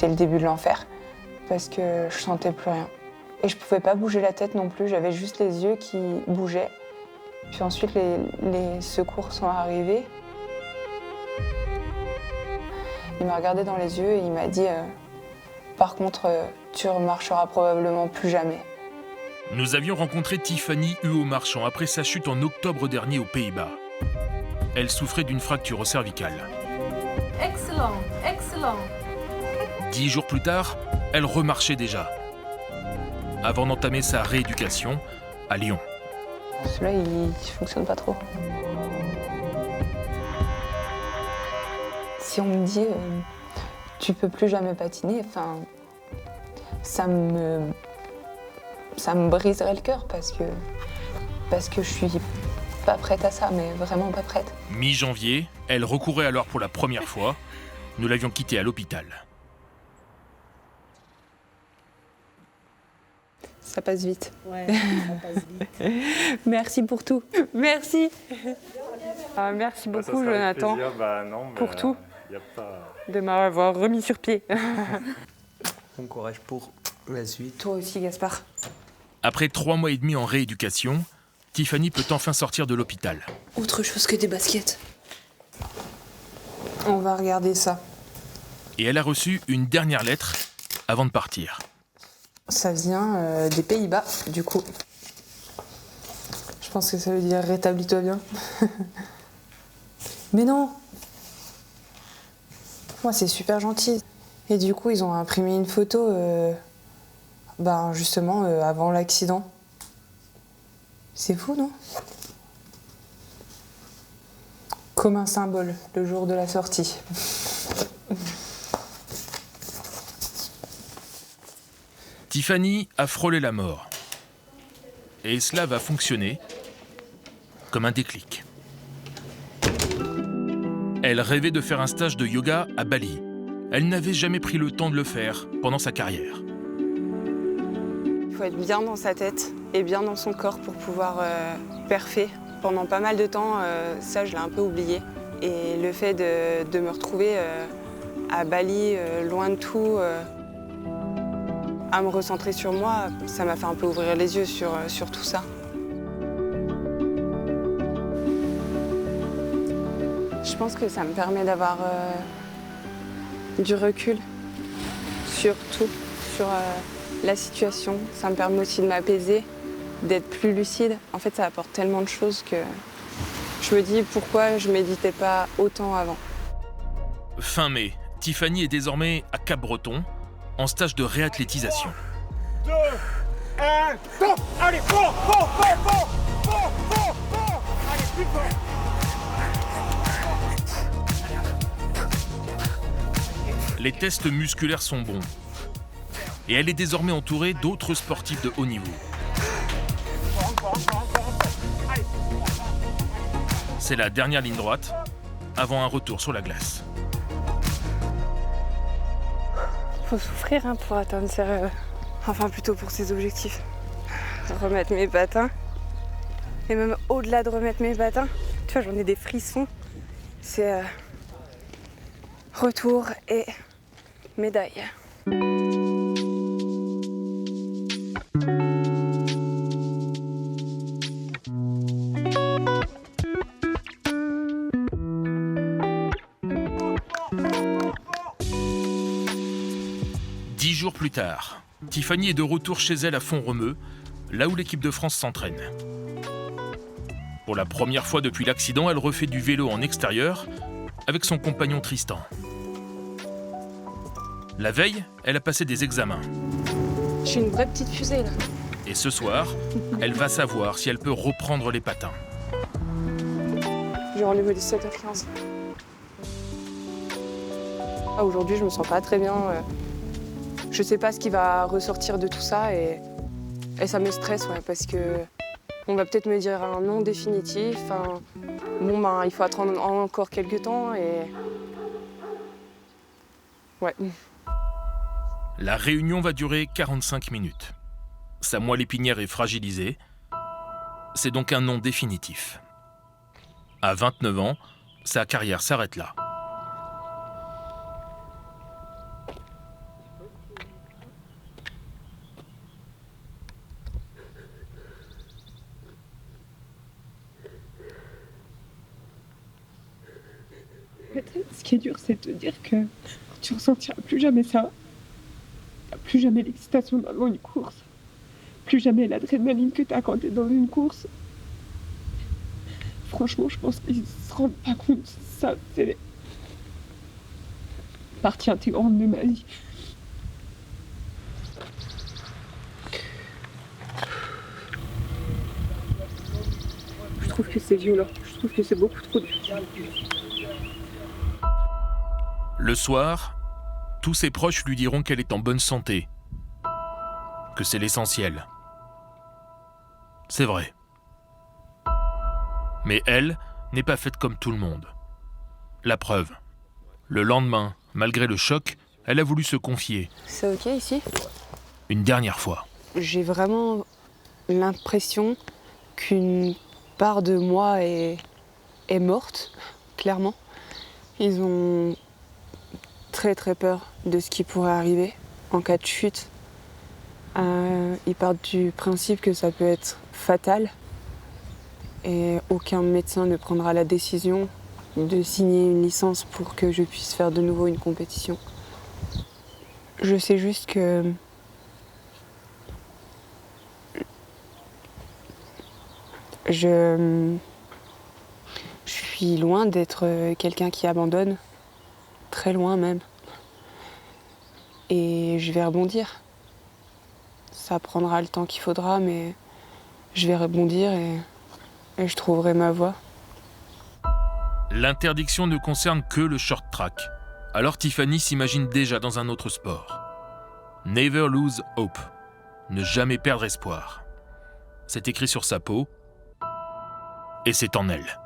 c'était le début de l'enfer parce que je sentais plus rien. Et je pouvais pas bouger la tête non plus, j'avais juste les yeux qui bougeaient. Puis ensuite, les secours sont arrivés. Il m'a regardé dans les yeux et il m'a dit par contre, tu ne remarcheras probablement plus jamais. Nous avions rencontré Tiffany Huot-Marchand après sa chute en octobre dernier aux Pays-Bas. Elle souffrait d'une fracture au cervical. Excellent, excellent. 10 jours plus tard, elle remarchait déjà, avant d'entamer sa rééducation à Lyon. Celui-là, il fonctionne pas trop. Si on me dit tu peux plus jamais patiner, enfin, ça me briserait le cœur parce que je suis pas prête à ça, mais vraiment pas prête. Mi-janvier, elle recourait alors pour la première fois. Nous l'avions quittée à l'hôpital. Ça passe vite. Ouais, ça passe vite. Merci pour tout. Merci. Merci beaucoup, Jonathan, pour tout, de m'avoir remis sur pied. Bon courage pour la suite. Toi aussi, Gaspard. Après 3 mois et demi en rééducation, Tiffany peut enfin sortir de l'hôpital. Autre chose que des baskets. On va regarder ça. Et elle a reçu une dernière lettre avant de partir. Ça vient des Pays-Bas, du coup. Je pense que ça veut dire rétablis-toi bien. Mais non! Moi, c'est super gentil. Et du coup, ils ont imprimé une photo, justement, avant l'accident. C'est fou, non? Comme un symbole, le jour de la sortie. Tiffany a frôlé la mort. Et cela va fonctionner comme un déclic. Elle rêvait de faire un stage de yoga à Bali. Elle n'avait jamais pris le temps de le faire pendant sa carrière. Il faut être bien dans sa tête et bien dans son corps pour pouvoir perfer. Pendant pas mal de temps, ça, je l'ai un peu oublié. Et le fait de me retrouver à Bali, loin de tout, à me recentrer sur moi, ça m'a fait un peu ouvrir les yeux sur tout ça. Je pense que ça me permet d'avoir du recul sur tout, sur la situation. Ça me permet aussi de m'apaiser, d'être plus lucide. En fait, ça apporte tellement de choses que je me dis pourquoi je méditais pas autant avant. Fin mai, Tiffany est désormais à Cap-Breton, en stage de réathlétisation. 2, 1, stop! Allez, fort! Allez, plus fort! Les tests musculaires sont bons. Et elle est désormais entourée d'autres sportifs de haut niveau. C'est la dernière ligne droite, avant un retour sur la glace. Faut souffrir pour atteindre ses rêves. Enfin, plutôt pour ses objectifs. Remettre mes patins. Et même au-delà de remettre mes patins, tu vois, j'en ai des frissons. C'est retour et médaille. Dix jours plus tard, Tiffany est de retour chez elle à Font-Romeu, là où l'équipe de France s'entraîne. Pour la première fois depuis l'accident, elle refait du vélo en extérieur avec son compagnon Tristan. La veille, elle a passé des examens. Je suis une vraie petite fusée là. Et ce soir, elle va savoir si elle peut reprendre les patins. J'ai rendez-vous à 17h15. Aujourd'hui, je me sens pas très bien. Je sais pas ce qui va ressortir de tout ça et ça me stresse parce que on va peut-être me dire un non définitif. Il faut attendre encore quelques temps et ouais. La réunion va durer 45 minutes. Sa moelle épinière est fragilisée. C'est donc un non définitif. À 29 ans, sa carrière s'arrête là. fait, ce qui est dur, c'est de te dire que tu ressentiras plus jamais ça. Plus jamais l'excitation d'avant une course. Plus jamais l'adrénaline que tu as quand tu es dans une course. Franchement, je pense qu'ils se rendent pas compte. Ça, c'est partie intégrante de ma vie. Je trouve que c'est violent. Je trouve que c'est beaucoup trop dur. Le soir, tous ses proches lui diront qu'elle est en bonne santé, que c'est l'essentiel. C'est vrai. Mais elle n'est pas faite comme tout le monde. La preuve. Le lendemain, malgré le choc, elle a voulu se confier. C'est ok ici? Une dernière fois. J'ai vraiment l'impression qu'une part de moi est morte, clairement. Ils ont très très peur de ce qui pourrait arriver en cas de chute. Ils partent du principe que ça peut être fatal et aucun médecin ne prendra la décision de signer une licence pour que je puisse faire de nouveau une compétition. Je sais juste que je suis loin d'être quelqu'un qui abandonne, très loin même. Et je vais rebondir. Ça prendra le temps qu'il faudra, mais je vais rebondir et je trouverai ma voie. L'interdiction ne concerne que le short track. Alors Tiffany s'imagine déjà dans un autre sport. Never lose hope. Ne jamais perdre espoir. C'est écrit sur sa peau et c'est en elle.